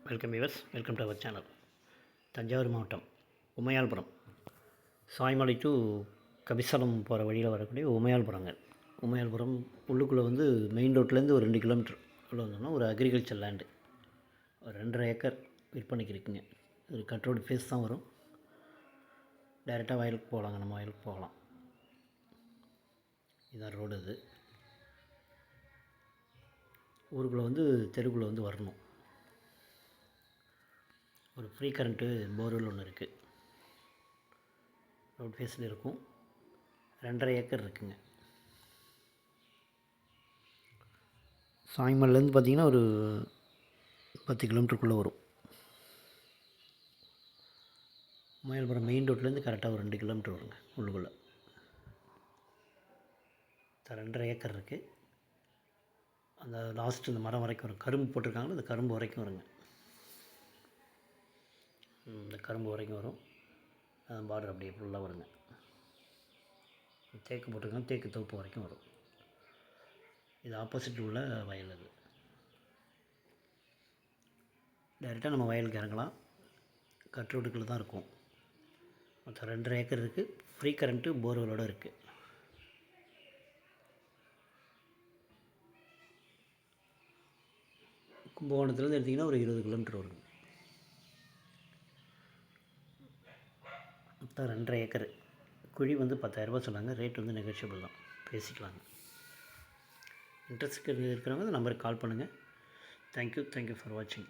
Welcome viewers, welcome to our channel. Thanjavur மாவட்டம் Umayalpuram, Saimalai to கபிசலம் போகிற வழியில் வரக்கூடிய உமையால்புரங்க. உமையால்புரம் உள்ளுக்குள்ளே வந்து மெயின் ரோட்லேருந்து ஒரு 2 கிலோமீட்டர் உள்ள வந்தோம்னா ஒரு அக்ரிகல்ச்சர் லேண்டு, ஒரு 2.5 ஏக்கர் விற்பனைக்கு இருக்குங்க. ஒரு கட் ரோடு ஃபேஸ் தான் வரும். டைரெக்டாக வயலுக்கு போகலாங்க, நம்ம வயலுக்கு போகலாம். இதான் ரோடு. இது ஊருக்குள்ளே வந்து தெருக்குள்ளே வந்து வரணும். ஒரு ஃப்ரீ கரண்ட்டு போர்வெல் ஒன்று இருக்குது, ரோட் ஃபேஸில் இருக்கும். 2.5 ஏக்கர் இருக்குங்க. சாய்மல்லேருந்து பார்த்திங்கன்னா ஒரு 10 கிலோமீட்டருக்குள்ளே வரும். உமையால்புரம் மெயின் ரோட்லேருந்து கரெக்டாக ஒரு 2 கிலோமீட்டர் வருங்க உள்ளுக்குள்ளே. 2.5 ஏக்கர் இருக்குது. அந்த லாஸ்ட்டு இந்த மரம் வரைக்கும் வரும். கரும்பு போட்டிருக்காங்களோ அந்த கரும்பு வரைக்கும் வருங்க. இந்த கரும்பு வரைக்கும் வரும். பார்டர் அப்படியே ஃபுல்லாக வருங்க. தேக்கு போட்டிருக்காங்க, தேக்கு தோப்பு வரைக்கும் வரும். இது ஆப்போசிட் உள்ள வயல். அது டைரெக்டாக நம்ம வயலுக்கு இறங்கலாம். கட் ரோட்டுக்குள்ளே தான் இருக்கும். மொத்தம் 2.5 ஏக்கர் இருக்குது. ஃப்ரீ கரண்ட்டு போர்வெலோடு இருக்குது. கும்பகோணத்துலேருந்து எடுத்திங்கன்னா ஒரு 20 கிலோமீட்டர் வருங்க. மொத்தம் 2.5 ஏக்கர். குழி வந்து 10,000 சொன்னாங்க. ரேட் வந்து நெகோஷியபிள் தான், பேசிக்கலாங்க. இன்ட்ரெஸ்ட் இருக்கிறவங்க இந்த நம்பருக்கு கால் பண்ணுங்கள். தேங்க்யூ ஃபார் வாட்சிங்.